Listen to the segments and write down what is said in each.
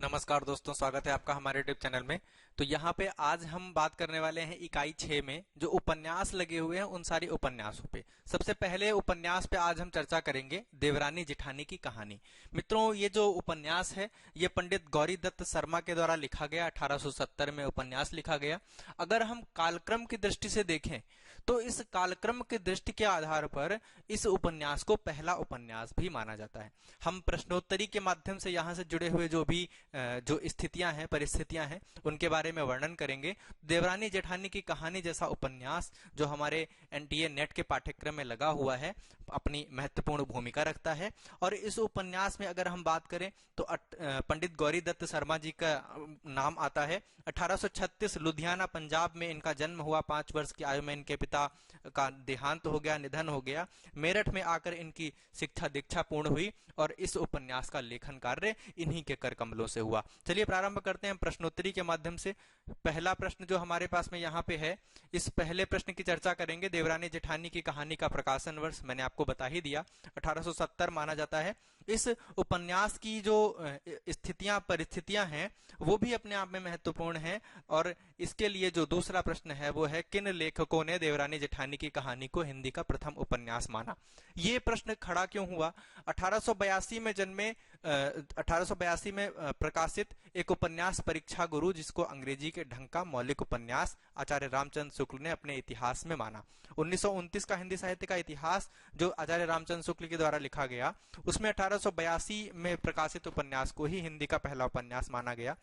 नमस्कार दोस्तों, स्वागत है आपका हमारे यूट्यूब चैनल में। तो यहाँ पे आज हम बात करने वाले हैं इकाई 6 में जो उपन्यास लगे हुए हैं उन सारे उपन्यासों पे। सबसे पहले उपन्यास पे आज हम चर्चा करेंगे देवरानी जेठानी की कहानी। मित्रों, ये जो उपन्यास है ये पंडित गौरी दत्त शर्मा के द्वारा लिखा गया, 1870 में उपन्यास लिखा गया। अगर हम कालक्रम की दृष्टि से देखें तो इस कालक्रम की दृष्टि के आधार पर इस उपन्यास को पहला उपन्यास भी माना जाता है। हम प्रश्नोत्तरी के माध्यम से यहाँ से जुड़े हुए जो स्थितियां हैं, परिस्थितियां हैं, उनके बारे में वर्णन करेंगे। देवरानी जेठानी की कहानी जैसा उपन्यास जो हमारे एनटीए नेट के पाठ्यक्रम में लगा हुआ है अपनी महत्वपूर्ण भूमिका रखता है। और इस उपन्यास में अगर हम बात करें तो पंडित गौरी दत्त शर्मा जी का नाम आता है। 1836 लुधियाना पंजाब में इनका जन्म हुआ। 5 वर्ष की आयु में इनके पिता का देहांत हो गया, निधन हो गया। मेरठ में आकर इनकी शिक्षा दीक्षा पूर्ण हुई और इस उपन्यास का लेखन कार्य इन्हीं के कर कमलों से हुआ। चलिए प्रारंभ करते हैं प्रश्नोत्तरी के माध्यम से। पहला प्रश्न जो हमारे पास में यहाँ पे है, इस पहले प्रश्न की चर्चा करेंगे। देवरानी जेठानी की कहानी का प्रकाशन वर्ष मैंने आपको बता ही दिया, 1870 माना जाता है। इस उपन्यास की जो स्थितियां परिस्थितियां हैं वो भी अपने आप में महत्वपूर्ण हैं। और इसके लिए जो दूसरा प्रश्न है वो है, किन लेखकों ने देवरानी जेठानी की कहानी को हिंदी का प्रथम उपन्यास माना। ये प्रश्न खड़ा क्यों हुआ? 1882 में जन्मे 1882 में प्रकाशित एक उपन्यास परीक्षा गुरु, जिसको अंग्रेजी के ढंग का मौलिक उपन्यास आचार्य रामचंद्र शुक्ल ने अपने इतिहास में माना। 1929 का हिंदी साहित्य का इतिहास जो आचार्य रामचंद्र शुक्ल के द्वारा लिखा गया, उसमें 1882 में प्रकाशित उपन्यास को ही हिंदी का पहला उपन्यास माना गया।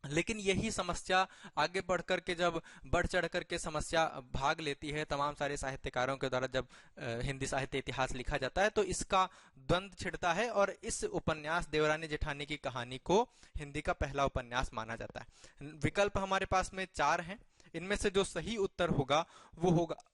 लेकिन यही समस्या आगे बढ़कर के जब बढ़ चढ़ करके समस्या भाग लेती है तमाम सारे साहित्यकारों के द्वारा, जब हिंदी साहित्य इतिहास लिखा जाता है तो इसका द्वंद्व छिड़ता है और इस उपन्यास देवरानी जेठानी की कहानी को हिंदी का पहला उपन्यास माना जाता है। विकल्प हमारे पास में 4 हैं। इनमें से जो सही उत्तर होगा वो होगा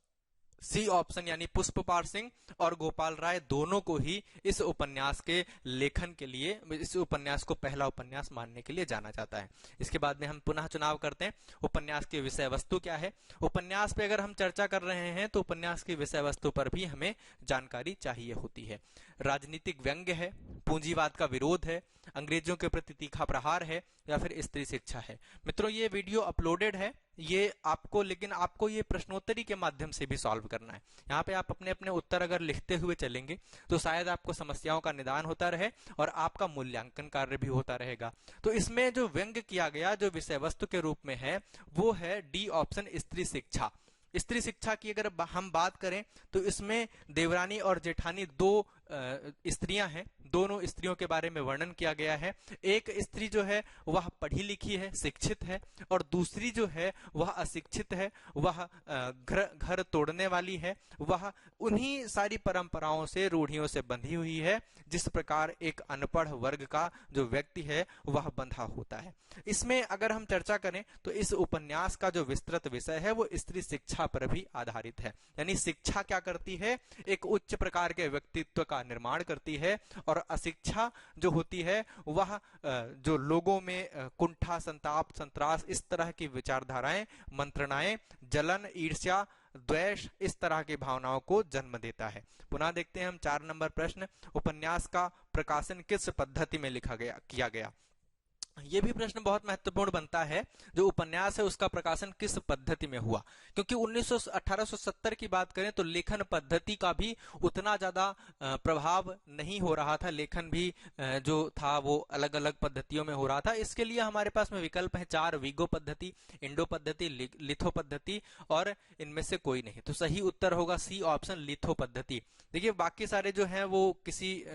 सी ऑप्शन, यानी पुष्पपाल सिंह और गोपाल राय दोनों को ही इस उपन्यास के लेखन के लिए, इस उपन्यास को पहला उपन्यास मानने के लिए जाना जाता है। इसके बाद में हम पुनः चुनाव करते हैं। उपन्यास की विषय वस्तु क्या है? उपन्यास पे अगर हम चर्चा कर रहे हैं तो उपन्यास की विषय वस्तु पर भी हमें जानकारी चाहिए होती है। राजनीतिक व्यंग्य है, पूंजीवाद का विरोध है, अंग्रेजों के प्रति तीखा प्रहार है, या फिर स्त्री शिक्षा है। मित्रों, ये वीडियो अपलोडेड है, ये आपको, लेकिन आपको ये प्रश्नोत्तरी के माध्यम से भी सॉल्व करना है। यहाँ पे आप अपने अपने उत्तर अगर लिखते हुए चलेंगे तो शायद आपको समस्याओं का निदान होता रहे और आपका मूल्यांकन कार्य भी होता रहेगा। तो इसमें जो व्यंग्य किया गया, जो विषय वस्तु के रूप में है, वो है डी ऑप्शन, स्त्री शिक्षा। स्त्री शिक्षा की अगर हम बात करें तो इसमें देवरानी और जेठानी दो स्त्रियां हैं। दोनों स्त्रियों के बारे में वर्णन किया गया है। एक स्त्री जो है वह पढ़ी लिखी है, शिक्षित है, और दूसरी जो है वह अशिक्षित है, वह घर तोड़ने वाली है, वह उन्हीं सारी परंपराओं से, रूढ़ियों से बंधी हुई है जिस प्रकार एक अनपढ़ वर्ग का जो व्यक्ति है वह बंधा होता है। इसमें अगर हम चर्चा करें तो इस उपन्यास का जो विस्तृत विषय है वो स्त्री शिक्षा पर भी आधारित है। यानी शिक्षा क्या करती है? एक उच्च प्रकार के व्यक्तित्व का निर्माण करती है, और अशिक्षा जो होती है वह जो लोगों में कुंठा, संताप, संत्रास, इस तरह की विचारधाराएं, मंत्रणाएं, जलन, ईर्ष्या, द्वेष, इस तरह की भावनाओं को जन्म देता है। पुनः देखते हैं हम 4 नंबर प्रश्न, उपन्यास का प्रकाशन किस पद्धति में किया गया। ये भी प्रश्न बहुत महत्वपूर्ण बनता है। जो उपन्यास है उसका प्रकाशन किस पद्धति में हुआ, क्योंकि 1870 की बात करें तो लेखन पद्धति का भी उतना ज्यादा प्रभाव नहीं हो रहा था। लेखन भी जो था वो अलग अलग पद्धतियों में हो रहा था। इसके लिए हमारे पास में विकल्प है 4, वीगो पद्धति, इंडो पद्धति, लिथो पद्धति, और इनमें से कोई नहीं। तो सही उत्तर होगा सी ऑप्शन, लिथो पद्धति। देखिए बाकी सारे जो है वो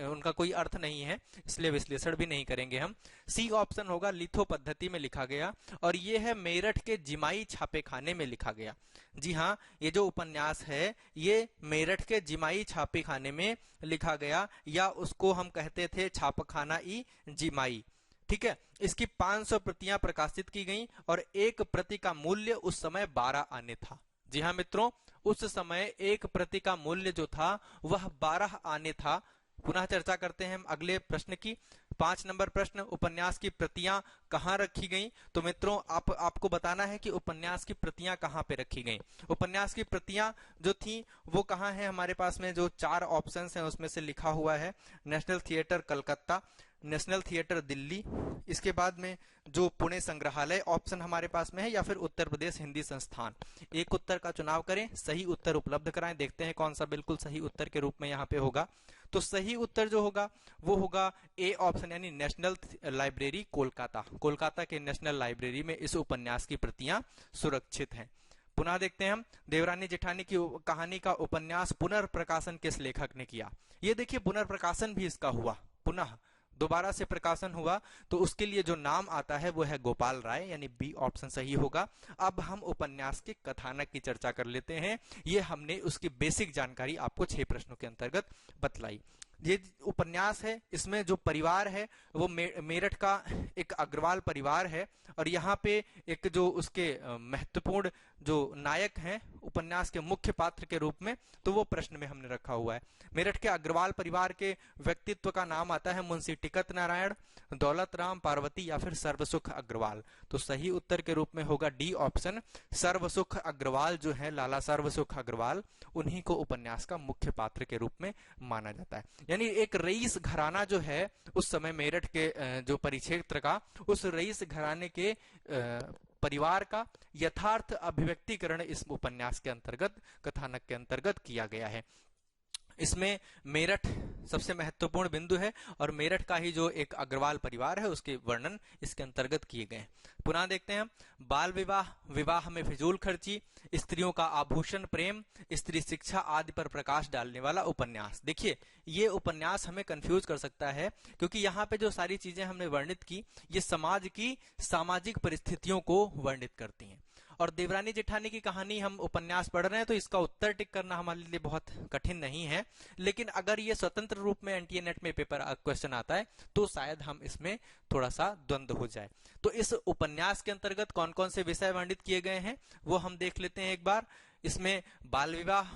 उनका कोई अर्थ नहीं है, इसलिए विश्लेषण भी नहीं करेंगे हम। सी ऑप्शन होगा, लिथो पद्धति में लिखा गया, और ये है मेरठ के जिमाई छापेखाने में लिखा गया। जी हाँ, ये जो उपन्यास है ये मेरठ के जिमाई छापेखाने में लिखा गया, या उसको हम कहते थे छापखाना ई जिमाई। ठीक है, इसकी 500 प्रतियां प्रकाशित की गई और एक प्रति का मूल्य उस समय 12 आने था। जी हाँ मित्रों, उस समय एक प्रति का मूल्य जो था वह 12 आने था। पुनः चर्चा करते हैं हम अगले प्रश्न की। 5 नंबर प्रश्न, उपन्यास की प्रतियां कहां रखी गई? तो मित्रों आपको बताना है कि उपन्यास की प्रतियां कहां पे रखी गई। उपन्यास की प्रतियां जो थी वो कहां है? हमारे पास में जो 4 ऑप्शंस हैं उसमें से लिखा हुआ है national theatre Calcutta, national theatre Delhi, इसके बाद में जो पुणे संग्रहालय ऑप्शन हमारे पास में है, या फिर उत्तर प्रदेश हिंदी संस्थान। एक उत्तर का चुनाव करें, सही उत्तर उपलब्ध कराएं, देखते हैं कौन सा बिल्कुल सही उत्तर के रूप में यहाँ पे होगा। तो सही उत्तर जो होगा वो होगा ए ऑप्शन, यानी नेशनल लाइब्रेरी कोलकाता। कोलकाता के नेशनल लाइब्रेरी में इस उपन्यास की प्रतियां सुरक्षित हैं। पुनः देखते हैं हम, देवरानी जेठानी की कहानी का उपन्यास पुनर्प्रकाशन किस लेखक ने किया। ये देखिए पुनर्प्रकाशन भी इसका हुआ, पुनः दोबारा से प्रकाशन हुआ, तो उसके लिए जो नाम आता है वो है गोपाल राय, यानी बी ऑप्शन सही होगा। अब हम उपन्यास के कथानक की चर्चा कर लेते हैं। ये हमने उसकी बेसिक जानकारी आपको 6 प्रश्नों के अंतर्गत बतलाई। ये उपन्यास है, इसमें जो परिवार है वो मेरठ का एक अग्रवाल परिवार है, और यहाँ पे एक जो उसके महत्वपूर्ण जो नायक हैं उपन्यास के मुख्य पात्र के रूप में, तो वो प्रश्न में हमने रखा हुआ है। मेरठ के अग्रवाल परिवार के व्यक्तित्व का नाम आता है मुंशी टिकत नारायण, दौलत राम, पार्वती या फिर सर्वसुख अग्रवाल। तो सही उत्तर के रूप में होगा डी ऑप्शन, सर्वसुख अग्रवाल जो है, लाला सर्वसुख अग्रवाल, उन्हीं को उपन्यास का मुख्य पात्र के रूप में माना जाता है। यानी एक रईस घराना जो है उस समय मेरठ के जो परिक्षेत्र का, उस रईस घराने के परिवार का यथार्थ अभिव्यक्तिकरण इस उपन्यास के अंतर्गत, कथानक के अंतर्गत किया गया है। इसमें मेरठ सबसे महत्वपूर्ण बिंदु है, और मेरठ का ही जो एक अग्रवाल परिवार है उसके वर्णन इसके अंतर्गत किए गए हैं। पुनः देखते हैं, बाल विवाह, विवाह में फिजूल खर्ची, स्त्रियों का आभूषण प्रेम, स्त्री शिक्षा आदि पर प्रकाश डालने वाला उपन्यास। देखिए ये उपन्यास हमें कंफ्यूज कर सकता है, क्योंकि यहाँ पे जो सारी चीजें हमने वर्णित की ये समाज की सामाजिक परिस्थितियों को वर्णित करती हैं। और देवरानी जेठानी की कहानी हम उपन्यास पढ़ रहे हैं, तो इसका उत्तर टिक करना हमारे लिए बहुत कठिन नहीं है, लेकिन अगर ये स्वतंत्र रूप में एनटीए नेट में पेपर क्वेश्चन आता है तो शायद हम इसमें थोड़ा सा द्वंद्व हो जाए। तो इस उपन्यास के अंतर्गत कौन कौन से विषय वर्णित किए गए हैं वो हम देख लेते हैं एक बार। इसमें बाल विवाह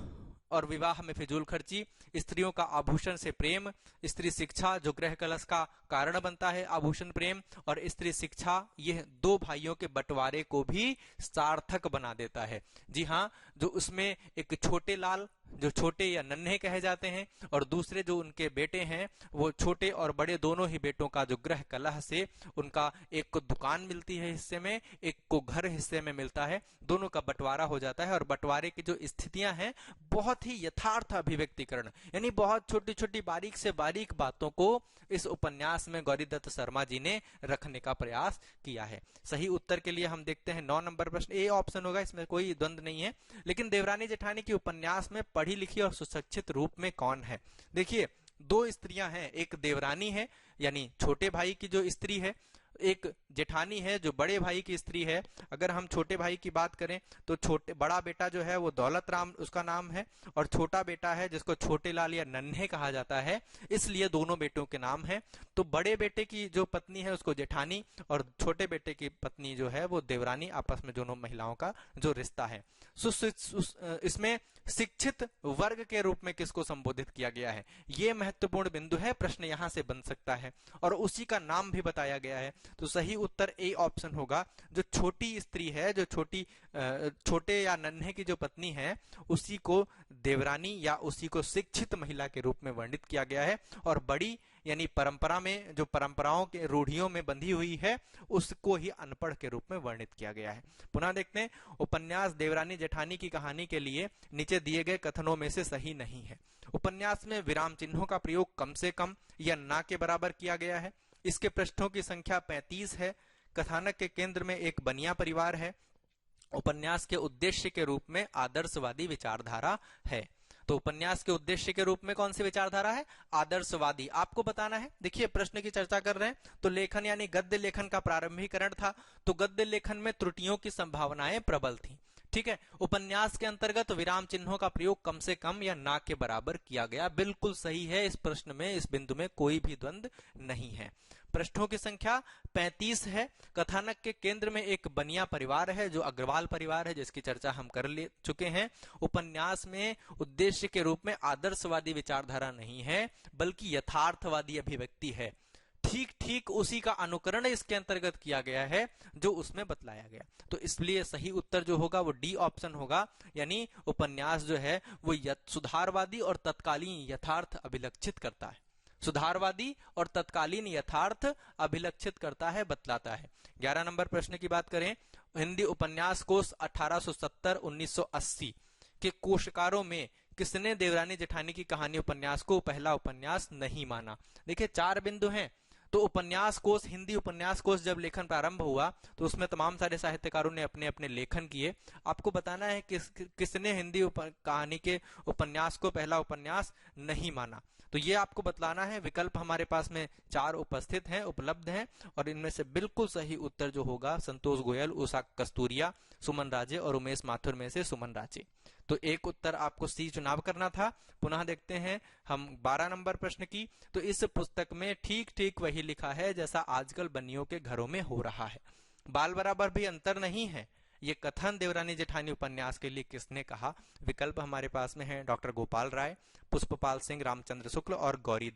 और विवाह में फिजूल खर्ची, स्त्रियों का आभूषण से प्रेम, स्त्री शिक्षा जो गृह कलश का कारण बनता है आभूषण प्रेम, और स्त्री शिक्षा, ये दो भाइयों के बंटवारे को भी सार्थक बना देता है। जी हाँ, जो उसमें एक छोटे लाल जो छोटे या नन्हे कहे जाते हैं, और दूसरे जो उनके बेटे हैं वो छोटे और बड़े दोनों ही बेटों का जो गृह कलह से उनका, एक को दुकान मिलती है हिस्से में, एक को घर हिस्से में मिलता है, दोनों का बंटवारा हो जाता है। और बंटवारे की जो स्थितियां हैं बहुत ही यथार्थ अभिव्यक्तिकरण, यानी बहुत छोटी छोटी बारीक से बारीक बातों को इस उपन्यास में गौरीदत्त शर्मा जी ने रखने का प्रयास किया है। सही उत्तर के लिए हम देखते हैं 9 नंबर प्रश्न, ए ऑप्शन होगा, इसमें कोई द्वंद्व नहीं है। लेकिन देवरानी जेठानी की उपन्यास में पढ़ी लिखी और सुशिक्षित रूप में कौन है। देखिए दो स्त्रियां हैं, एक देवरानी है यानी छोटे भाई की जो स्त्री है, एक जेठानी है जो बड़े भाई की स्त्री है। अगर हम छोटे भाई की बात करें तो बड़ा बेटा जो है वो दौलत राम उसका नाम है, और छोटा बेटा है जिसको छोटे लाल या नन्हे कहा जाता है, इसलिए दोनों बेटों के नाम है। तो बड़े बेटे की जो पत्नी है उसको जेठानी, और छोटे बेटे की पत्नी जो है वो देवरानी, आपस में दोनों महिलाओं का जो रिश्ता है। इसमें शिक्षित वर्ग के रूप में किसको संबोधित किया गया है, ये महत्वपूर्ण बिंदु है, प्रश्न यहां से बन सकता है, और उसी का नाम भी बताया गया है। तो सही उत्तर ए ऑप्शन होगा, जो छोटी स्त्री है, जो छोटे या नन्हे की जो पत्नी है, उसी को देवरानी या उसी को शिक्षित महिला के रूप में वर्णित किया गया है, और बड़ी यानी परंपरा में जो परंपराओं के रूढ़ियों में बंधी हुई है उसको ही अनपढ़ के रूप में वर्णित किया गया है। पुनः देखते हैं, उपन्यास देवरानी जेठानी की कहानी के लिए नीचे दिए गए कथनों में से सही नहीं है। उपन्यास में विराम चिन्हों का प्रयोग कम से कम या ना के बराबर किया गया है। इसके पृष्ठों की संख्या 35 है। कथानक के केंद्र में एक बनिया परिवार है। उपन्यास के उद्देश्य के रूप में आदर्शवादी विचारधारा है। तो उपन्यास के उद्देश्य के रूप में कौन सी विचारधारा है, आदर्शवादी, आपको बताना है। देखिए प्रश्न की चर्चा कर रहे हैं, तो लेखन यानी गद्य लेखन का प्रारंभिकरण था, तो गद्य लेखन में त्रुटियों की संभावनाएं प्रबल थी। ठीक है, उपन्यास के अंतर्गत विराम चिन्हों का प्रयोग कम से कम या ना के बराबर किया गया, बिल्कुल सही है। इस प्रश्न में, इस बिंदु में कोई भी द्वंद्व नहीं है। पृष्ठों की संख्या 35 है। कथानक के केंद्र में एक बनिया परिवार है जो अग्रवाल परिवार है, जिसकी चर्चा हम कर ले चुके हैं। उपन्यास में उद्देश्य के रूप में आदर्शवादी विचारधारा नहीं है, बल्कि यथार्थवादी अभिव्यक्ति है। ठीक ठीक उसी का अनुकरण इसके अंतर्गत किया गया है जो उसमें बतलाया गया। तो इसलिए सही उत्तर जो होगा वो डी ऑप्शन होगा, यानी उपन्यास जो है वो सुधारवादी और तत्कालीन यथार्थ अभिलक्षित करता है। सुधारवादी और तत्कालीन यथार्थ अभिलक्षित करता है, बतलाता है। 11 नंबर प्रश्न की बात करें, हिंदी उपन्यास कोश 1870-1980 के कोशकारों में किसने देवरानी जेठानी की कहानी उपन्यास को पहला उपन्यास नहीं माना? देखिए 4 बिंदु हैं। तो उपन्यास कोश, हिंदी उपन्यास कोश जब लेखन प्रारंभ हुआ तो उसमें तमाम सारे साहित्यकारों ने अपने अपने लेखन किए। आपको बताना है किसने हिंदी कहानी के उपन्यास को पहला उपन्यास नहीं माना। तो ये आपको बतलाना है। विकल्प हमारे पास में 4 उपस्थित हैं, उपलब्ध हैं, और इनमें से बिल्कुल सही उत्तर जो होगा संतोष गोयल, उषा कस्तूरिया, सुमन राजे और उमेश माथुर में से सुमन राजे। तो एक उत्तर आपको सी चुनाव करना था। पुनः देखते हैं हम 12 नंबर प्रश्न की। तो इस पुस्तक में ठीक ठीक वही लिखा है जैसा आजकल बनियों के घरों में हो रहा है। बाल बराबर भी अंतर नहीं है। ये कथन देवरानी जेठानी उपन्यास के लिए किसने कहा? विकल्प हमारे पास में है डॉक्टर गोपाल राय, पुष्पपाल सिंह, रामचंद्र शुक्ल और गौरी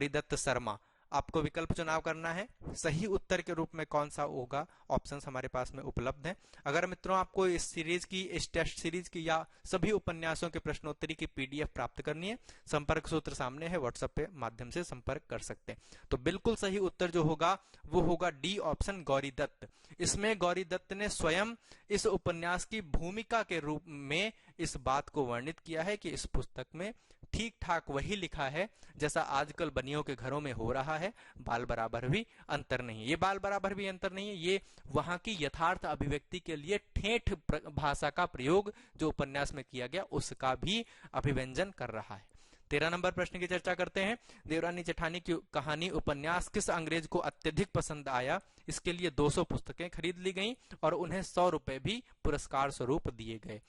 दत्त शर्मा। आपको विकल्प चुनाव करना है। सही उत्तर के रूप में कौन सा होगा? ऑप्शंस हमारे पास में उपलब्ध हैं। अगर मित्रों आपको इस सीरीज की, इस टेस्ट सीरीज की या सभी उपन्यासों के प्रश्नोत्तरी की पीडीएफ प्राप्त करनी है, संपर्क सूत्र सामने है, व्हाट्सएप पे माध्यम से संपर्क कर सकते हैं। तो बिल्कुल सही उत्तर जो होगा वो होगा डी ऑप्शन, गौरी दत्त। इसमें गौरी दत्त ने स्वयं इस उपन्यास की भूमिका के रूप में इस बात को वर्णित किया है कि इस पुस्तक में ठीक ठाक वही लिखा है जैसा आजकल बनियों के घरों में हो रहा है। बाल बराबर भी अंतर नहीं है। ये बाल बराबर भी अंतर नहीं है, ये वहां की यथार्थ अभिव्यक्ति के लिए ठेठ भाषा का प्रयोग जो उपन्यास में किया गया उसका भी अभिव्यंजन कर रहा है। 13 नंबर प्रश्न की चर्चा करते हैं। देवरानी जेठानी की कहानी उपन्यास किस अंग्रेज को अत्यधिक पसंद आया? इसके लिए 200 पुस्तकें खरीद ली गईं और उन्हें 100 रुपए भी पुरस्कार स्वरूप दिए गए।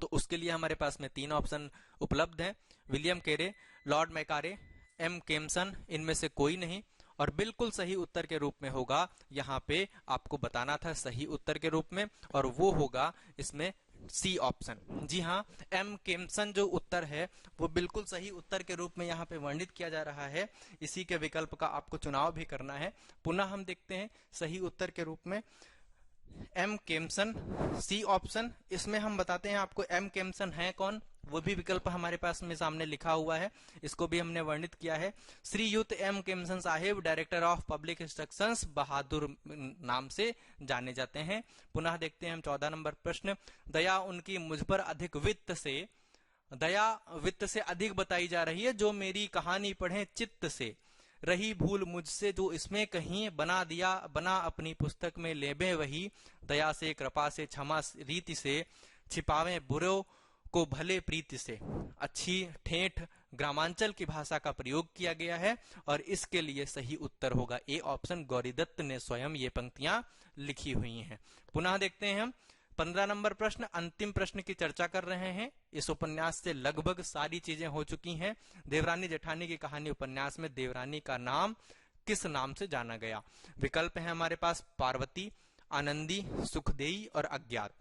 तो उसके लिए हमारे पास में 3 ऑप्शन उपलब्ध हैं। विलियम कैरे, लॉर्ड मैकारे, एम केम्सन, इनमें से कोई नहीं। और बिल्कुल सही उत्तर के रूप में होगा, यहाँ पे आपको बताना था सही उत्तर के रूप में, और वो होगा इसमें सी ऑप्शन। जी हाँ, एम केम्सन जो उत्तर है वो बिल्कुल सही उत्तर के रूप में यहाँ पे वर्णित किया जा रहा है। इसी के विकल्प का आपको चुनाव भी करना है। पुनः हम देखते हैं सही उत्तर के रूप में एम केम्सन, सी ऑप्शन। इसमें हम बताते हैं आपको एम केम्सन है कौन, वो भी विकल्प हमारे पास में सामने लिखा हुआ है, इसको भी हमने वर्णित किया है। श्रीयुत एम केम्सन साहिब डायरेक्टर ऑफ पब्लिक इंस्ट्रक्शंस बहादुर नाम से जाने जाते हैं। पुनः देखते हैं हम 14 नंबर प्रश्न। दया उनकी मुझ पर अधिक वित्त से अधिक बताई जा रही है, जो मेरी कहानी पढ़े चित्त से। रही भूल मुझसे जो इसमें कहीं, बना अपनी पुस्तक में लेबे वही। दया से, कृपा से, क्षमा रीति से, छिपावे बुरों को भले प्रीति से। अच्छी ठेठ ग्रामांचल की भाषा का प्रयोग किया गया है और इसके लिए सही उत्तर होगा ए ऑप्शन, गौरी दत्त ने स्वयं ये पंक्तियां लिखी हुई हैं। पुनः देखते हैं हम 15 नंबर प्रश्न, अंतिम प्रश्न की चर्चा कर रहे हैं। इस उपन्यास से लगभग सारी चीजें हो चुकी हैं। देवरानी जेठानी की कहानी उपन्यास में देवरानी का नाम किस नाम से जाना गया? विकल्प है हमारे पास पार्वती, आनंदी, सुखदेई और अज्ञात।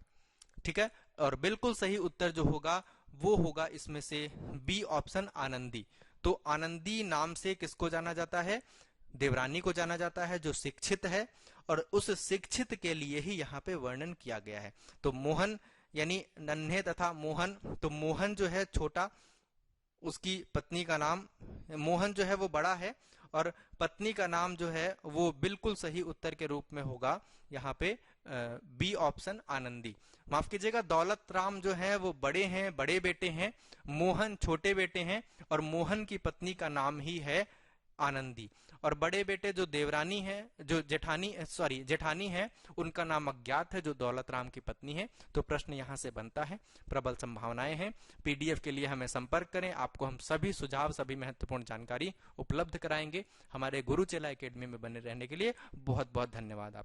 ठीक है, और बिल्कुल सही उत्तर जो होगा वो होगा इसमें से बी ऑप्शन, आनंदी। तो आनंदी नाम से किसको जाना जाता है? देवरानी को जाना जाता है जो शिक्षित है, और उस शिक्षित के लिए ही यहाँ पे वर्णन किया गया है। तो मोहन यानी नन्हे तथा मोहन, तो मोहन जो है छोटा, उसकी पत्नी का नाम मोहन जो है वो बड़ा है, और पत्नी का नाम जो है वो बिल्कुल सही उत्तर के रूप में होगा यहाँ पे बी ऑप्शन, आनंदी। माफ कीजिएगा, दौलत राम जो है वो बड़े हैं, बड़े बेटे हैं, मोहन छोटे बेटे हैं, और मोहन की पत्नी का नाम ही है आनंदी। और बड़े बेटे जो देवरानी है, जो जेठानी है, उनका नाम अज्ञात है, जो दौलत राम की पत्नी है। तो प्रश्न यहाँ से बनता है, प्रबल संभावनाएं हैं। पीडीएफ के लिए हमें संपर्क करें, आपको हम सभी सुझाव, सभी महत्वपूर्ण जानकारी उपलब्ध कराएंगे। हमारे गुरु चेला एकेडमी में बने रहने के लिए बहुत बहुत धन्यवाद।